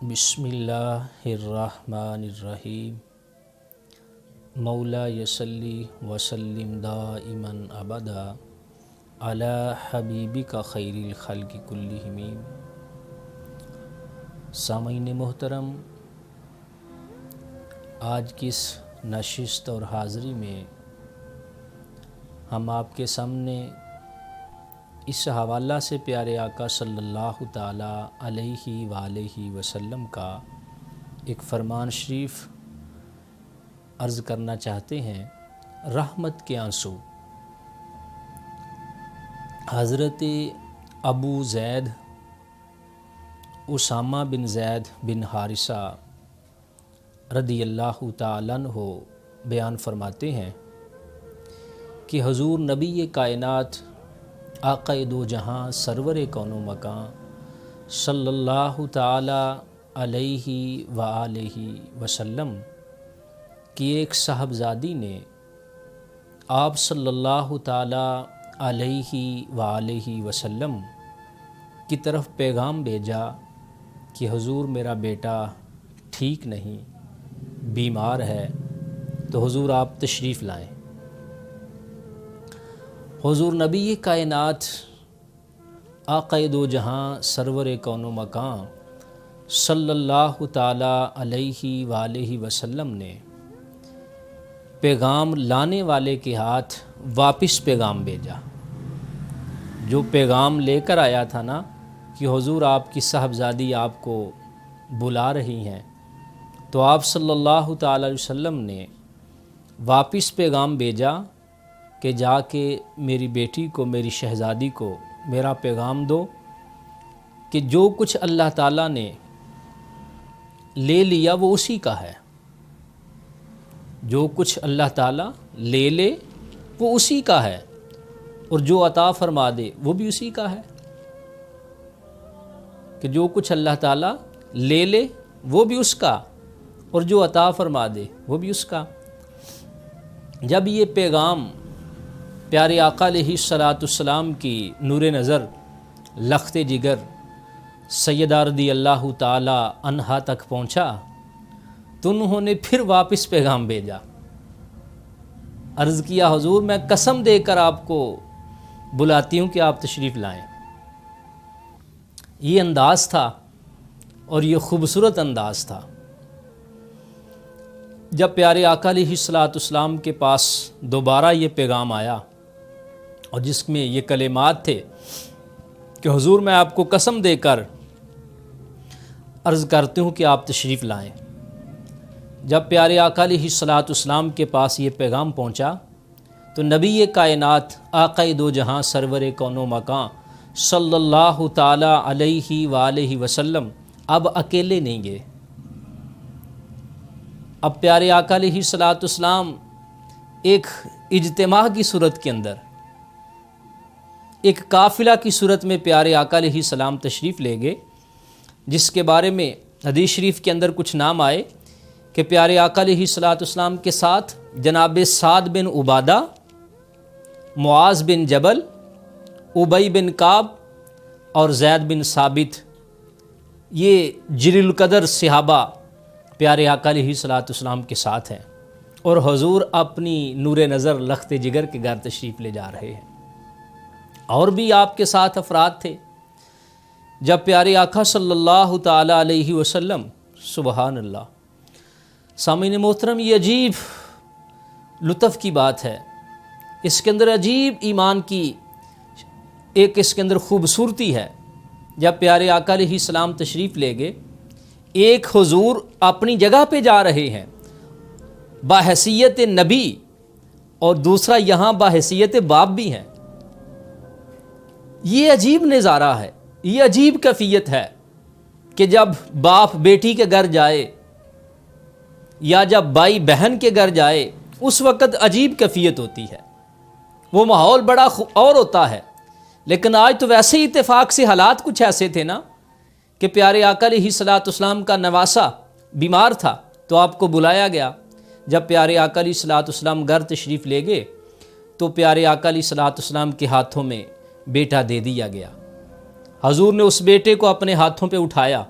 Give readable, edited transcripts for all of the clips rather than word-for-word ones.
بسم اللہ الرحمن الرحیم مولا یصلی وسلم دائما ابدا علی حبیبک خیر الخلق کلہم۔ سامعین محترم، آج کی اس نشست اور حاضری میں ہم آپ کے سامنے اس حوالہ سے پیارے آقا صلی اللہ تعالیٰ علیہ وآلہ وسلم کا ایک فرمان شریف عرض کرنا چاہتے ہیں۔ رحمت کے آنسو۔ حضرت ابو زید اسامہ بن زید بن حارثہ رضی اللہ تعالیٰ عنہ بیان فرماتے ہیں کہ حضور نبی کائنات آقا دو جہاں سرور کون و مکان صلی اللہ تعالیٰ علیہ وآلہ وسلم کی ایک صاحبزادی نے آپ صلی اللہ تعالیٰ علیہ وآلہ وسلم کی طرف پیغام بھیجا کہ حضور میرا بیٹا ٹھیک نہیں، بیمار ہے، تو حضور آپ تشریف لائیں۔ حضور نبی کائنات آقا دو جہاں سرور کون و مکان صلی اللہ تعالیٰ علیہ وآلہ وسلم نے پیغام لانے والے کے ہاتھ واپس پیغام بھیجا۔ جو پیغام لے کر آیا تھا نا کہ حضور آپ کی صاحبزادی آپ کو بلا رہی ہیں، تو آپ صلی اللہ تعالیٰ علیہ وسلم نے واپس پیغام بھیجا کہ جا کے میری بیٹی کو، میری شہزادی کو میرا پیغام دو کہ جو کچھ اللہ تعالیٰ نے لے لیا وہ اسی کا ہے۔ جو کچھ اللہ تعالیٰ لے لے وہ اسی کا ہے، اور جو عطا فرما دے وہ بھی اسی کا ہے۔ کہ جو کچھ اللہ تعالیٰ لے لے وہ بھی اس کا، اور جو عطا فرما دے وہ بھی اس کا۔ جب یہ پیغام پیارے آقا علیہ السلام کی نور نظر، لخت جگر سیدہ رضی اللہ تعالی عنہا تک پہنچا تو انہوں نے پھر واپس پیغام بھیجا۔ عرض کیا حضور میں قسم دے کر آپ کو بلاتی ہوں کہ آپ تشریف لائیں۔ یہ انداز تھا اور یہ خوبصورت انداز تھا۔ جب پیارے آقا علیہ السلام کے پاس دوبارہ یہ پیغام آیا اور جس میں یہ کلمات تھے کہ حضور میں آپ کو قسم دے کر عرض کرتی ہوں کہ آپ تشریف لائیں۔ جب پیارے آقا علیہ السلام کے پاس یہ پیغام پہنچا تو نبی کائنات آقا دو جہاں سرور کون و مکان صلی اللہ تعالیٰ علیہ وآلہ وسلم اب اکیلے نہیں گئے۔ اب پیارے آقا علیہ السلام ایک اجتماع کی صورت کے اندر، ایک قافلہ کی صورت میں پیارے آقا علیہ السلام تشریف لے گئے، جس کے بارے میں حدیث شریف کے اندر کچھ نام آئے کہ پیارے آقا علیہ السلام کے ساتھ جناب سعد بن عبادہ، معاذ بن جبل، ابی بن کعب اور زید بن ثابت، یہ جلیل القدر صحابہ پیارے آقا علیہ السلام کے ساتھ ہیں، اور حضور اپنی نور نظر لخت جگر کے گھر تشریف لے جا رہے ہیں۔ اور بھی آپ کے ساتھ افراد تھے۔ جب پیارے آقا صلی اللہ تعالیٰ علیہ وسلم، سبحان اللہ، سامعین محترم، یہ عجیب لطف کی بات ہے، اس کے اندر عجیب ایمان کی ایک اس کے اندر خوبصورتی ہے۔ جب پیارے آقا علیہ السلام تشریف لے گئے، ایک حضور اپنی جگہ پہ جا رہے ہیں بحیثیت نبی، اور دوسرا یہاں بحیثیت باپ بھی ہیں۔ یہ عجیب نظارہ ہے، یہ عجیب کیفیت ہے کہ جب باپ بیٹی کے گھر جائے یا جب بھائی بہن کے گھر جائے اس وقت عجیب کیفیت ہوتی ہے، وہ ماحول بڑا اور ہوتا ہے۔ لیکن آج تو ویسے ہی اتفاق سے حالات کچھ ایسے تھے نا کہ پیارے آقا علیہ السلام کا نواسہ بیمار تھا تو آپ کو بلایا گیا۔ جب پیارے آقا علیہ السلام گھر تشریف لے گئے تو پیارے آقا علیہ السلام کے ہاتھوں میں بیٹا دے دیا گیا۔ حضور نے اس بیٹے کو اپنے ہاتھوں پہ اٹھایا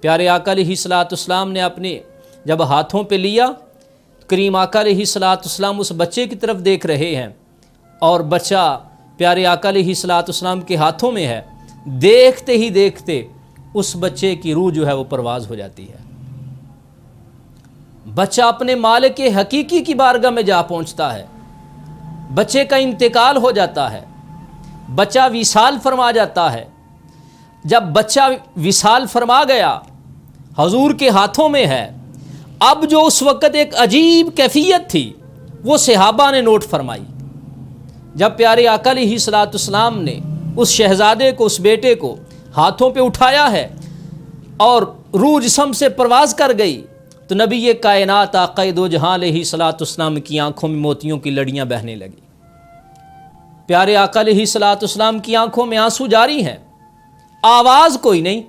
پیارے آقا علیہ الصلوۃ والسلام نے اپنے جب ہاتھوں پہ لیا، کریم آقا علیہ الصلوۃ والسلام اس بچے کی طرف دیکھ رہے ہیں اور بچہ پیارے آقا علیہ الصلوۃ والسلام کے ہاتھوں میں ہے۔ دیکھتے ہی دیکھتے اس بچے کی روح جو ہے وہ پرواز ہو جاتی ہے۔ بچہ اپنے مالک حقیقی کی بارگاہ میں جا پہنچتا ہے، بچے کا انتقال ہو جاتا ہے، بچہ وصال فرما جاتا ہے۔ جب بچہ وصال فرما گیا، حضور کے ہاتھوں میں ہے، اب جو اس وقت ایک عجیب کیفیت تھی وہ صحابہ نے نوٹ فرمائی۔ جب پیارے آقا علیہ الصلوۃ والسلام نے اس شہزادے کو، اس بیٹے کو ہاتھوں پہ اٹھایا ہے اور روح جسم سے پرواز کر گئی، تو نبی کائنات آقا دو جہاں علیہ الصلوۃ والسلام کی آنکھوں میں موتیوں کی لڑیاں بہنے لگی۔ پیارے آقا علیہ الصلوۃ والسلام کی آنکھوں میں آنسو جاری ہیں، آواز کوئی نہیں،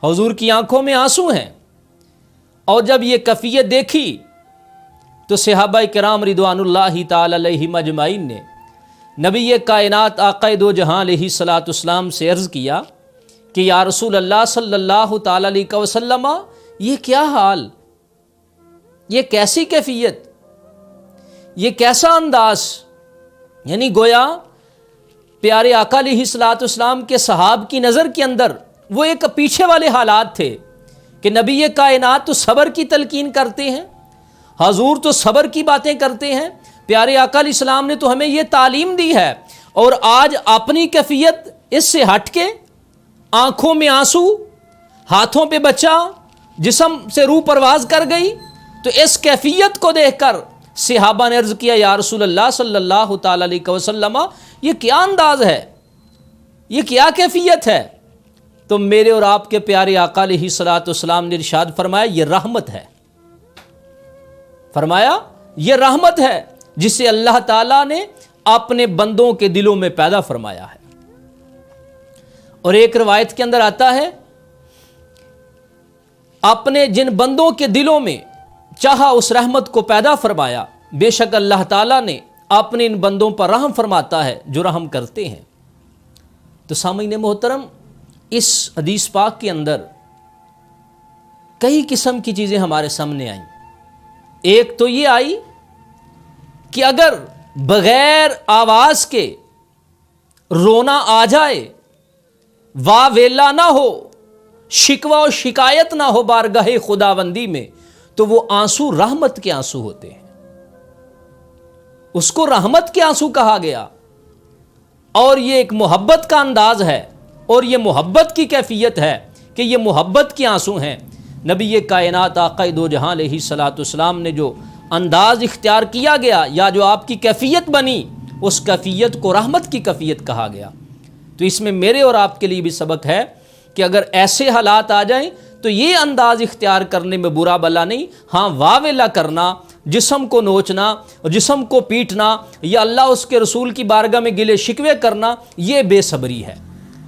حضور کی آنکھوں میں آنسو ہیں۔ اور جب یہ کیفیت دیکھی تو صحابہ کرام رضوان اللہ تعالی علیہم اجمعین نے نبی کائنات آقا دو جہاں علیہ الصلوۃ والسلام سے عرض کیا کہ یا رسول اللہ صلی اللہ تعالی علیہ وسلم، یہ کیا حال، یہ کیسی کیفیت، یہ کیسا انداز؟ یعنی گویا پیارے آقا علیہ الصلوۃ والسلام کے صحاب کی نظر کے اندر وہ ایک پیچھے والے حالات تھے کہ نبی کائنات تو صبر کی تلقین کرتے ہیں، حضور تو صبر کی باتیں کرتے ہیں، پیارے آقا علیہ السلام نے تو ہمیں یہ تعلیم دی ہے، اور آج اپنی کیفیت اس سے ہٹ کے آنکھوں میں آنسو، ہاتھوں پہ بچہ، جسم سے روح پرواز کر گئی۔ تو اس کیفیت کو دیکھ کر صحابہ نے عرض کیا یا رسول اللہ صلی اللہ تعالی علیہ وسلم، یہ کیا انداز ہے، یہ کیا کیفیت ہے؟ تو میرے اور آپ کے پیارے آقا علیہ الصلوۃ والسلام نے ارشاد فرمایا یہ رحمت ہے، فرمایا یہ رحمت ہے جسے اللہ تعالیٰ نے اپنے بندوں کے دلوں میں پیدا فرمایا ہے۔ اور ایک روایت کے اندر آتا ہے اپنے جن بندوں کے دلوں میں چاہا اس رحمت کو پیدا فرمایا، بے شک اللہ تعالیٰ نے اپنے ان بندوں پر رحم فرماتا ہے جو رحم کرتے ہیں۔ تو سامعین محترم، اس حدیث پاک کے اندر کئی قسم کی چیزیں ہمارے سامنے آئیں۔ ایک تو یہ آئی کہ اگر بغیر آواز کے رونا آ جائے، واہ ویلا نہ ہو، شکوہ و شکایت نہ ہو بارگاہ خداوندی میں، تو وہ آنسو رحمت کے آنسو ہوتے ہیں، اس کو رحمت کے آنسو کہا گیا۔ اور یہ ایک محبت کا انداز ہے، اور یہ محبت کی کیفیت ہے کہ یہ محبت کے آنسو ہیں۔ نبی کائنات آقا دو جہاں علیہ الصلوۃ والسلام نے جو انداز اختیار کیا گیا یا جو آپ کی کیفیت بنی، اس کیفیت کو رحمت کی کیفیت کہا گیا۔ تو اس میں میرے اور آپ کے لیے بھی سبق ہے کہ اگر ایسے حالات آ جائیں تو یہ انداز اختیار کرنے میں برا بلا نہیں، ہاں واویلا کرنا، جسم کو نوچنا، جسم کو پیٹنا، یا اللہ اس کے رسول کی بارگاہ میں گلے شکوے کرنا، یہ بے صبری ہے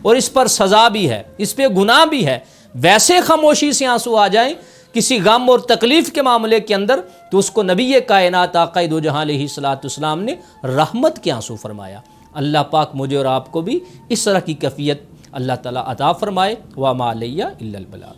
اور اس پر سزا بھی ہے، اس پہ گناہ بھی ہے۔ ویسے خاموشی سے آنسو آ جائیں کسی غم اور تکلیف کے معاملے کے اندر، تو اس کو نبی کائنات آقا دو جہاں علیہ الصلوۃ والسلام نے رحمت کے آنسو فرمایا۔ اللہ پاک مجھے اور آپ کو بھی اس طرح کی کیفیت اللہ تعالیٰ عطا فرمائے۔ وما علیہ الا البلاغ۔